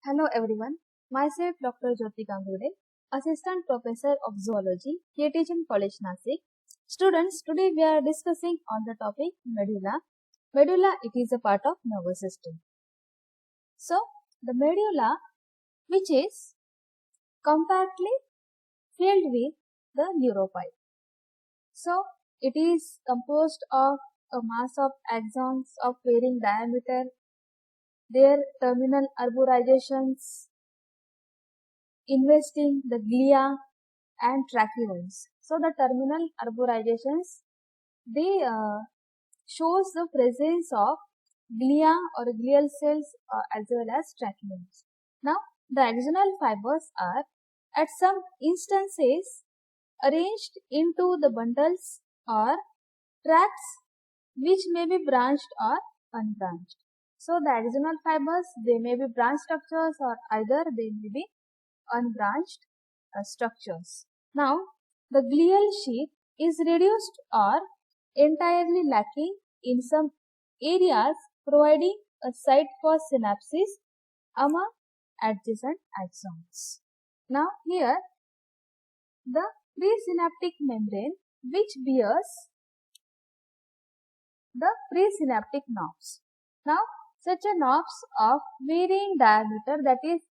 Hello everyone, myself Dr. Jyoti Gangude, Assistant Professor of Zoology, KTGM College Nasik. Students, today we are discussing on the topic medulla. Medulla, it is a part of nervous system. So, the medulla, which is compactly filled with the neuropile. So, it is composed of a mass of axons of varying diameter, their terminal arborizations investing the glia and tracheomes. So the terminal arborizations, they shows the presence of glia or glial cells as well as tracheomes. Now the axonal fibers are at some instances arranged into the bundles or tracts which may be branched or unbranched. So the axonal fibers, they may be branch structures or either they may be unbranched structures. Now, the glial sheath is reduced or entirely lacking in some areas, providing a site for synapses among adjacent axons. Now, here the presynaptic membrane which bears the presynaptic knobs. Now, such a knobs of varying diameter, that is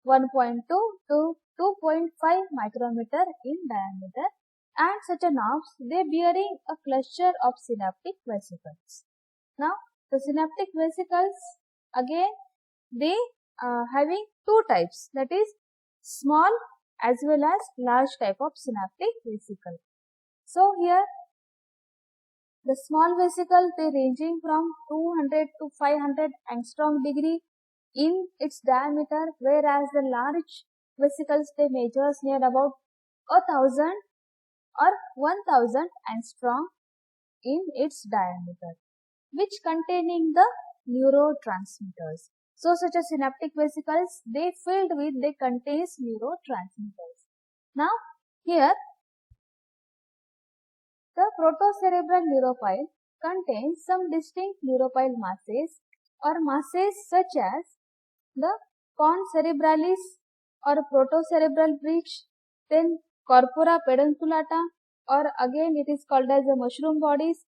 1.2 to 2.5 micrometer in diameter, and such a knobs, they bearing a cluster of synaptic vesicles. Now, the synaptic vesicles, again, they having two types, that is small as well as large type of synaptic vesicle. So, here the small vesicle, they ranging from 200 to 500 angstrom degree in its diameter, whereas the large vesicles, they measures near about 1000 or 1000 angstrom in its diameter, which containing the neurotransmitters. So such a synaptic vesicles, they contains neurotransmitters. Now here the protocerebral neuropile contains some distinct neuropile masses or masses such as the pons cerebralis or protocerebral bridge, then corpora pedunculata, or again it is called as the mushroom bodies,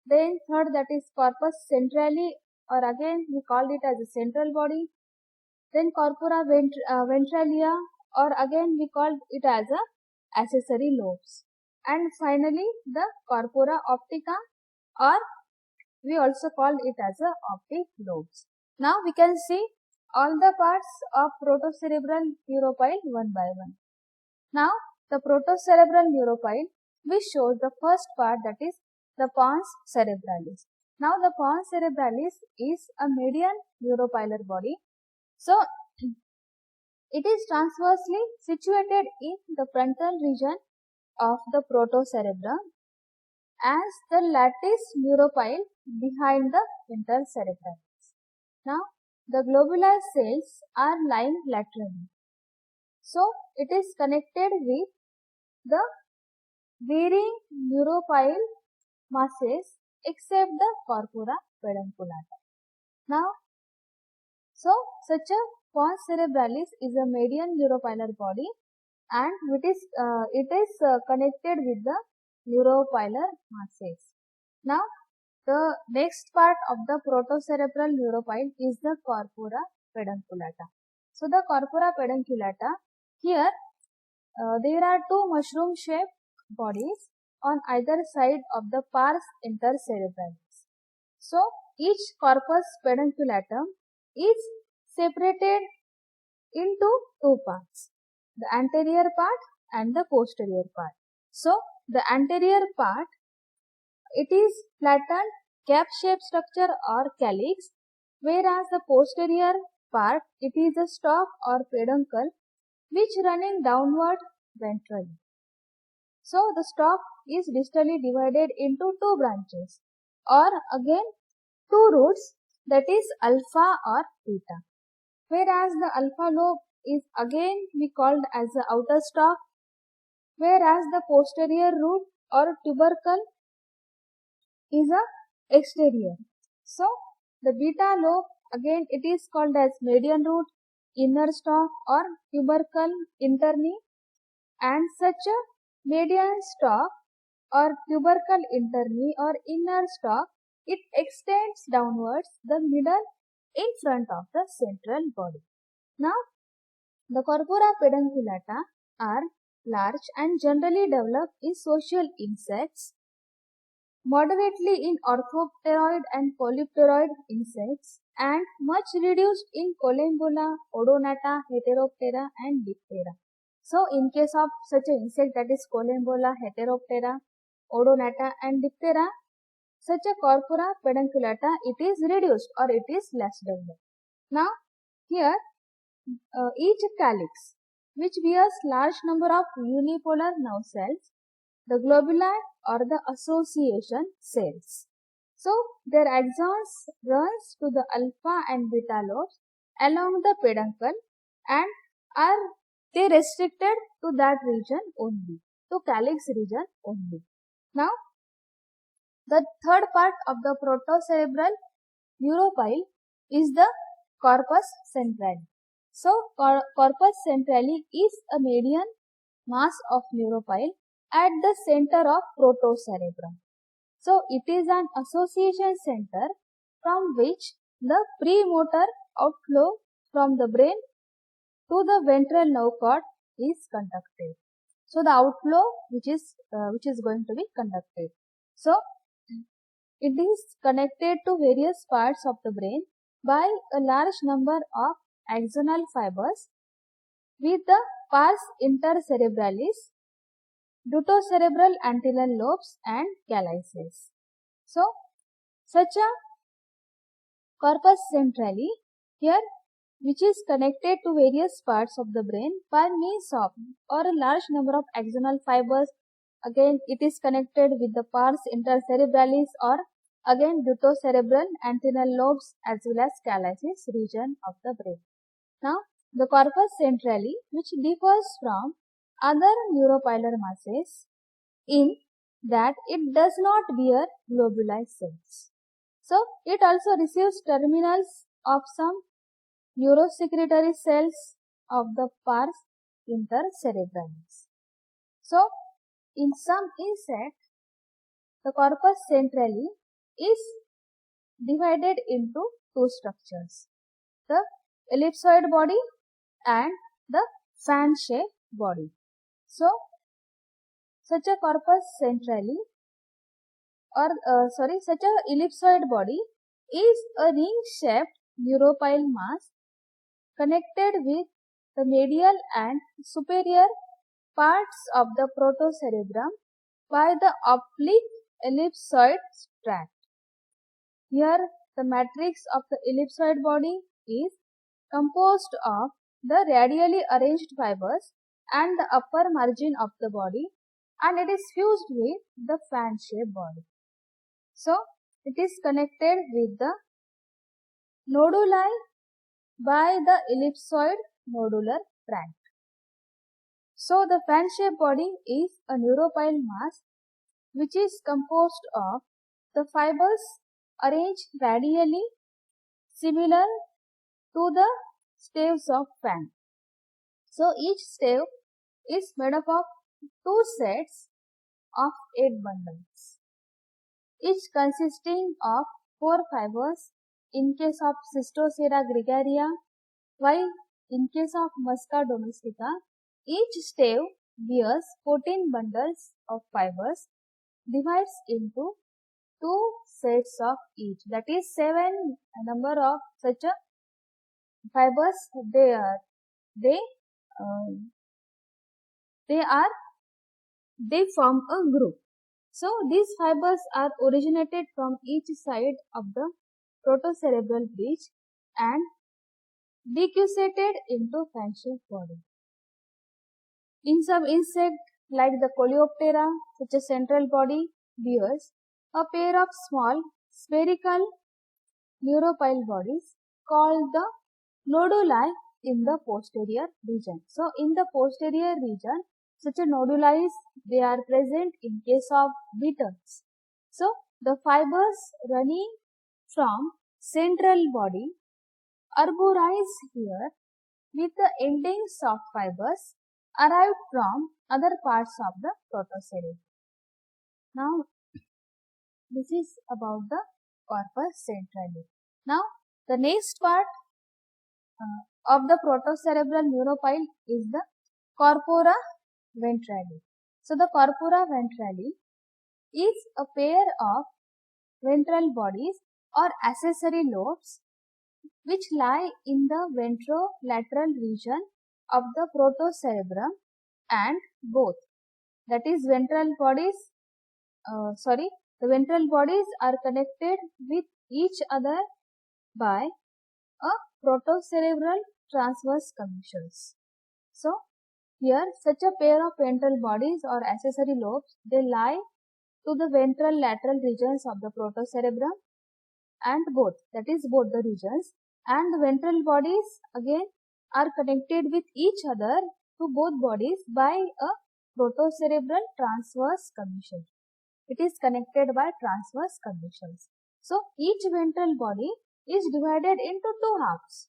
then third, that is corpus centrale, or again we called it as a central body, then corpora ventralia, or again we called it as a accessory lobes, and finally the corpora optica, or we also call it as a optic lobes. Now we can see all the parts of protocerebral neuropile one by one. Now the protocerebral neuropile, we show the first part, that is the pons cerebralis. Now the pons cerebralis is a median neuropilar body. So it is transversely situated in the frontal region of the protocerebrum as the lattice neuropile behind the intercerebralis. Now the globular cells are lying laterally. So it is connected with the varying neuropile masses except the corpora pedunculata. Now, so such a pons cerebralis is a median neuropilar body, and it is connected with the neuropilar masses. Now, the next part of the protocerebral neuropile is the corpora pedunculata. So the corpora pedunculata, here there are two mushroom shaped bodies on either side of the pars intercerebralis. So each corpus pedunculatum is separated into two parts, the anterior part and the posterior part. So the anterior part, it is flattened cap shaped structure or calyx, whereas the posterior part, it is a stalk or peduncle which running downward ventrally. So the stalk is distally divided into two branches, or again two roots, that is alpha or beta. Whereas the alpha lobe is again we called as the outer stalk, whereas the posterior root or tubercle is a exterior. So the beta lobe, again it is called as median root, inner stalk or tubercle interni, and such a median stalk or tubercle interni or inner stalk, it extends downwards the middle in front of the central body. Now, the corpora pedunculata are large and generally develop in social insects, moderately in orthopteroid and polypteroid insects, and much reduced in Collembola, Odonata, Heteroptera, and Diptera. So, in case of such an insect, that is Collembola, Heteroptera, Odonata, and Diptera, such a corpora pedunculata, it is reduced or it is less developed. Now, here each calyx, which bears large number of unipolar nerve cells, the globuli or the association cells. So, their axons runs to the alpha and beta lobes along the peduncle and are they restricted to that region only, to calyx region only. Now, the third part of the protocerebral neuropile is the corpus centrale. So, corpus centrale is a median mass of neuropile at the center of protocerebrum. So, it is an association center from which the premotor outflow from the brain to the ventral nerve cord is conducted. So, the outflow which is going to be conducted. So, it is connected to various parts of the brain by a large number of axonal fibers with the pars intercerebralis, dutocerebral antennal lobes, and calyces. So, such a corpus centrale here, which is connected to various parts of the brain by means of or a large number of axonal fibers. Again, it is connected with the pars intercerebralis or again dutocerebral antennal lobes as well as calyces region of the brain. Now, the corpus centrale, which differs from other neuropilar masses in that it does not bear globuli cells. So, it also receives terminals of some neurosecretory cells of the pars intercerebralis. So, in some insects, the corpus centrale is divided into two structures, the ellipsoid body and the fan-shaped body. So, such a corpus centrale or such a ellipsoid body is a ring-shaped neuropile mass connected with the medial and superior parts of the protocerebrum by the oblique ellipsoid tract. Here, the matrix of the ellipsoid body is composed of the radially arranged fibers and the upper margin of the body, and it is fused with the fan-shaped body. So, it is connected with the noduli by the ellipsoid nodular tract. So, the fan-shaped body is a neuropile mass which is composed of the fibers arranged radially similar to the staves of fan. So, each stave is made up of two sets of 8 bundles, each consisting of 4 fibers in case of Cystocera gregaria, while in case of Musca domestica, each stave bears 14 bundles of fibers, divides into 2 sets of each, that is 7 number of such a fibers they form a group. So, these fibers are originated from each side of the protocerebral bridge and decussated into fan-shaped body. In some insects like the Coleoptera, such a central body bears a pair of small spherical neuropile bodies called the noduli in the posterior region. So, in the posterior region, such a noduli they are present in case of beetles. So, the fibers running from central body arborize here with the ending soft fibers arrived from other parts of the protocerebellum. Now, this is about the corpus centralis. Now, the next part of the protocerebral neuropile is the corpora ventrali. So, the corpora ventrali is a pair of ventral bodies or accessory lobes which lie in the ventrolateral region of the protocerebrum, and both, that is ventral bodies, the ventral bodies are connected with each other by a protocerebral transverse commissures. So, here such a pair of ventral bodies or accessory lobes, they lie to the ventral lateral regions of the protocerebrum, and both, that is both the regions, and the ventral bodies again are connected with each other to both bodies by a protocerebral transverse commissure. It is connected by transverse commissures. So, each ventral body is divided into two halves.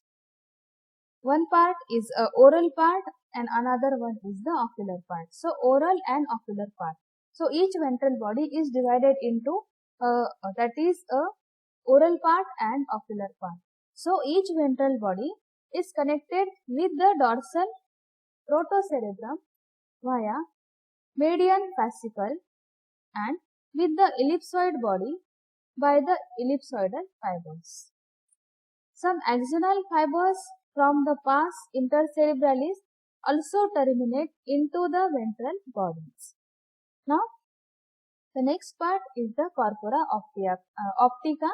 One part is a oral part and another one is the ocular part. So, oral and ocular part. So, each ventral body is divided into that is a oral part and ocular part. So, each ventral body is connected with the dorsal protocerebrum via median fascicle and with the ellipsoid body by the ellipsoidal fibers. Some axonal fibers from the pars intercerebralis also terminate into the ventral bodies. Now, the next part is the corpora optica,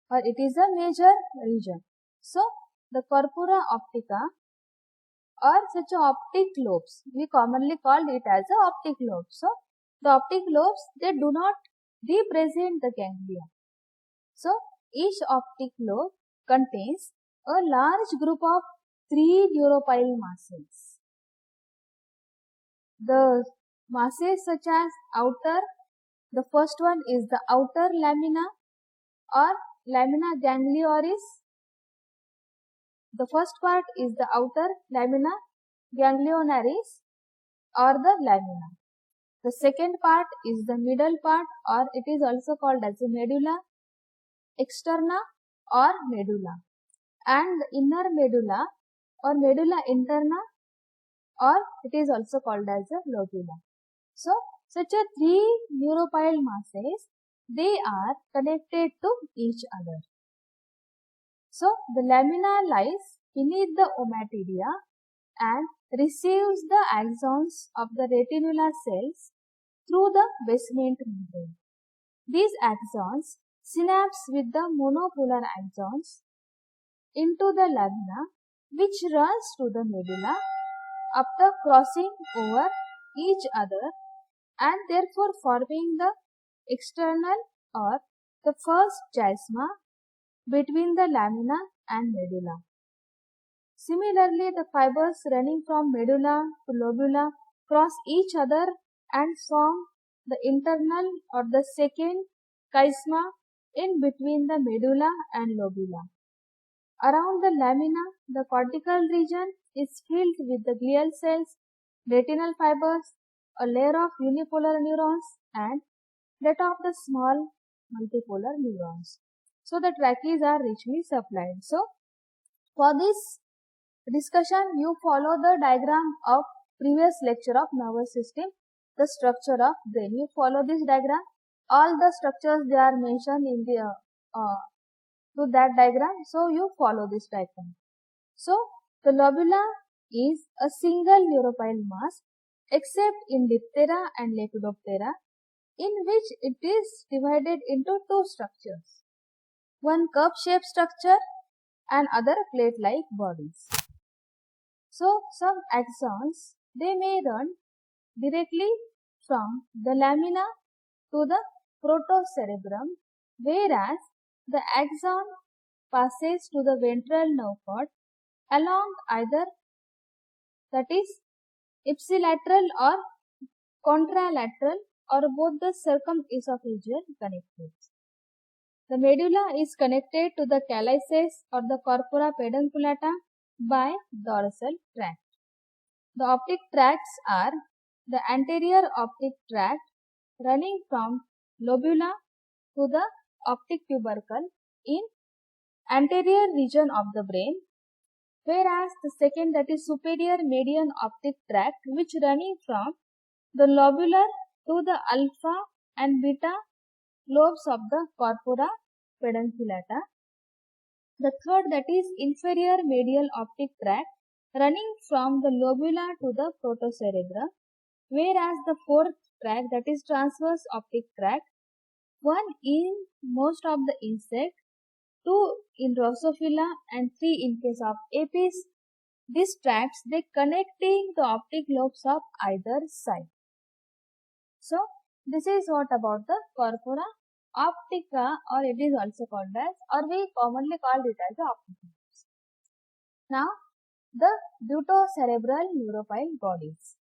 or it is a major region. So, the corpora optica or such optic lobes, we commonly call it as a optic lobe. So, the optic lobes, they do not represent the ganglia. So, each optic lobe contains a large group of 3 neuropile masses. The masses such as the first one is the outer lamina or lamina ganglioris. The first part is the outer lamina ganglionaris or the lamina. The second part is the middle part, or it is also called as the medulla externa or medulla, and the inner medulla or medulla interna, or it is also called as a lobula. So, such a 3 neuropile masses, they are connected to each other. So, the lamina lies beneath the ommatidia and receives the axons of the retinular cells through the basement membrane. These axons synapse with the monopolar axons into the lamina, which runs to the medulla after crossing over each other and therefore forming the external or the first chiasma between the lamina and medulla. Similarly, the fibers running from medulla to lobula cross each other and form the internal or the second chiasma in between the medulla and lobula. Around the lamina, the cortical region is filled with the glial cells, retinal fibers, a layer of unipolar neurons, and that of the small multipolar neurons. So, the trachees are richly supplied. So, for this discussion, you follow the diagram of previous lecture of nervous system, the structure of brain. You follow this diagram. All the structures, they are mentioned in the to that diagram. So, you follow this diagram. So, the lobula is a single neuropile mass except in Diptera and Lepidoptera, in which it is divided into two structures. One cup-shaped structure and other plate-like bodies. So, some axons, they may run directly from the lamina to the protocerebrum, whereas the axon passes to the ventral nerve cord along either, that is ipsilateral or contralateral, or both the circumesophageal connectors. The medulla is connected to the calyces or the corpora pedunculata by dorsal tract. The optic tracts are the anterior optic tract running from lobula to the optic tubercle in anterior region of the brain, whereas the second, that is superior median optic tract, which running from the lobular to the alpha and beta lobes of the corpora pedunculata. The third, that is inferior medial optic tract running from the lobula to the protocerebra, whereas the fourth tract, that is transverse optic tract, one in most of the insect, two in Drosophila and three in case of Apis. These tracts, they connecting the optic lobes of either side. So this is what about the corpora optica, or it is also called as, or we commonly call it as the optic lobes. Now the butocerebral neuropile bodies.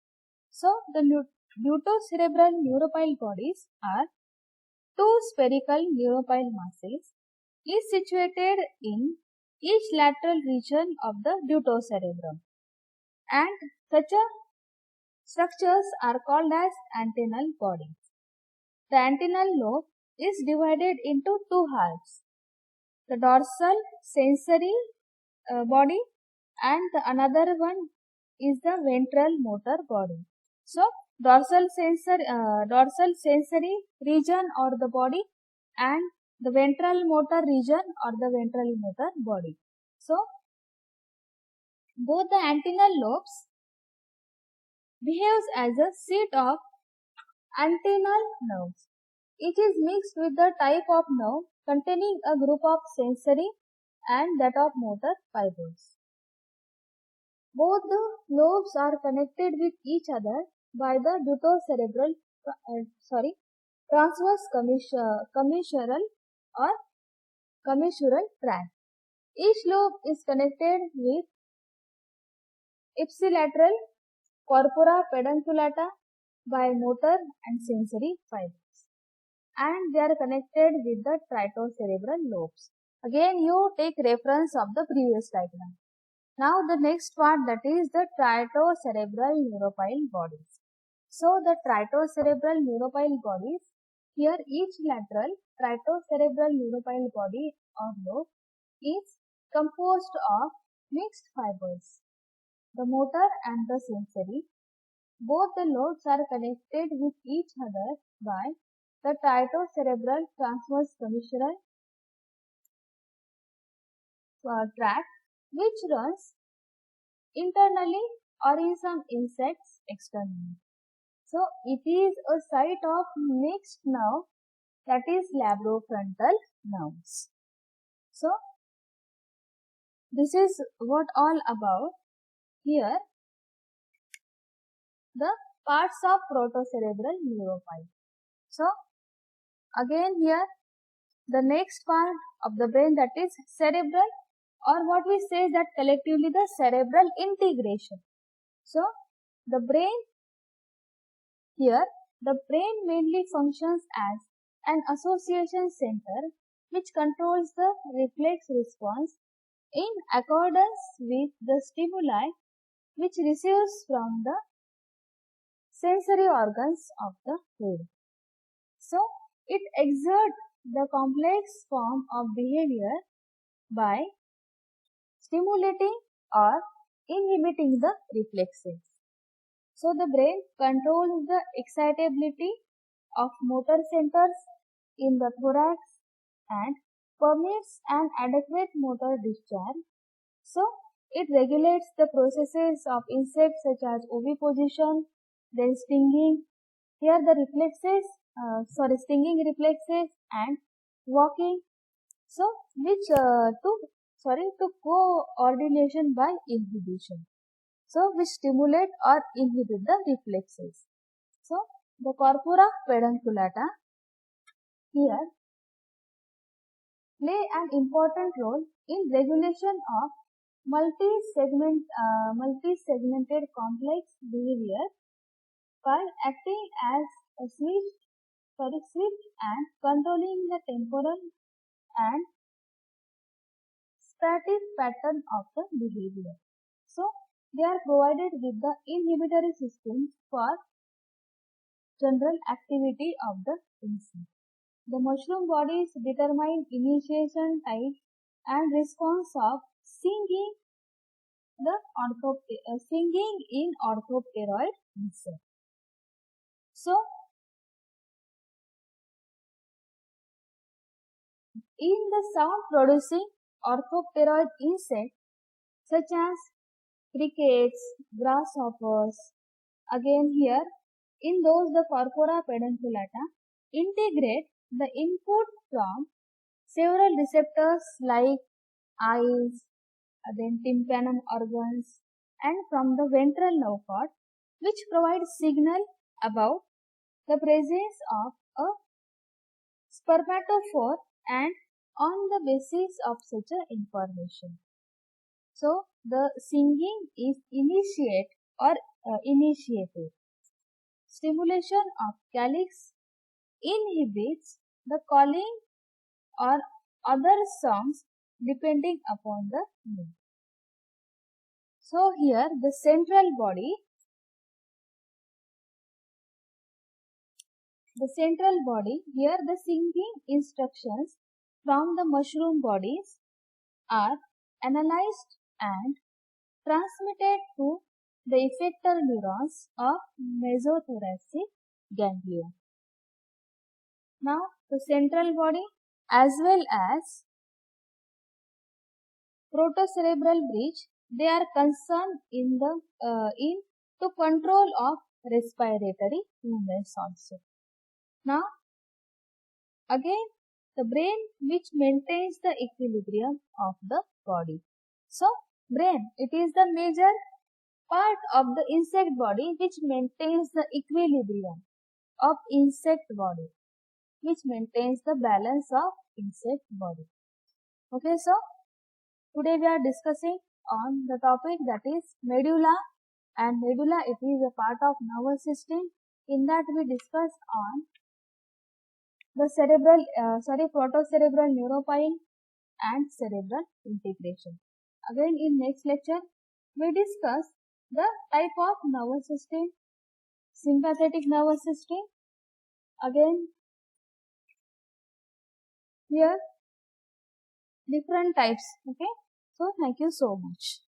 So the butocerebral neuropile bodies are two spherical neuropile masses is situated in each lateral region of the butocerebrum, and such a structures are called as antennal bodies. The antennal lobe is divided into two halves, the dorsal sensory body, and the another one is the ventral motor body. So dorsal sensory region or the body, and the ventral motor region or the ventral motor body. So both the antennal lobes behaves as a seat of antennal nerves. It is mixed with the type of nerve containing a group of sensory and that of motor fibers. Both the lobes are connected with each other by the butocerebral transverse commissural or commissural tract. Each lobe is connected with ipsilateral corpora pedunculata by motor and sensory fibers, and they are connected with the tritocerebral lobes. Again, you take reference of the previous diagram. Now the next part, that is the tritocerebral neuropile bodies. So the tritocerebral neuropile bodies, here each lateral tritocerebral neuropile body or lobe is composed of mixed fibers, the motor and the sensory. Both the lobes are connected with each other by the tritocerebral transverse commissural tract, which runs internally or in some insects externally. So it is a site of mixed nerve, that is labrofrontal nerves. So this is what all about here the parts of protocerebral neuropile. So again here the next part of the brain, that is cerebral, or what we say that collectively the cerebral integration. So the brain here, the brain mainly functions as an association center which controls the reflex response in accordance with the stimuli which receives from the sensory organs of the head. So it exerts the complex form of behavior by stimulating or inhibiting the reflexes. So the brain controls the excitability of motor centers in the thorax and permits an adequate motor discharge. So it regulates the processes of insects such as oviposition, then stinging. Here the stinging reflexes and walking. So which to coordination by inhibition. So which stimulate or inhibit the reflexes. So the corpora pedunculata here play an important role in regulation of multi-segmented complex behavior by acting as a switch and controlling the temporal and static pattern of the behavior. So they are provided with the inhibitory system for general activity of the insect. The mushroom bodies determine initiation type and response of singing singing in orthopteroid insect. So in the sound producing orthopteroid insect such as crickets, grasshoppers, again here in those the Corpora pedunculata integrate the input from several receptors like eyes, then tympanum organs and from the ventral nerve cord which provide signal about the presence of a spermatophore and on the basis of such a information. So the singing is initiate or initiated. Stimulation of calyx inhibits the calling or other songs depending upon the mood. So here the central body here the singing instructions from the mushroom bodies are analyzed and transmitted to the effector neurons of mesothoracic ganglia. Now the central body as well as protocerebral bridge, they are concerned in to control of respiratory movements also. Now again the brain which maintains the equilibrium of the body. So brain, it is the major part of the insect body which maintains the equilibrium of insect body, which maintains the balance of insect body. Okay, so today we are discussing on the topic that is medulla, and medulla, it is a part of nervous system. In that we discussed on the protocerebral neuropile and cerebral integration. Again in next lecture we discuss the type of nervous system, sympathetic nervous system. Again here different types. Okay, so thank you so much.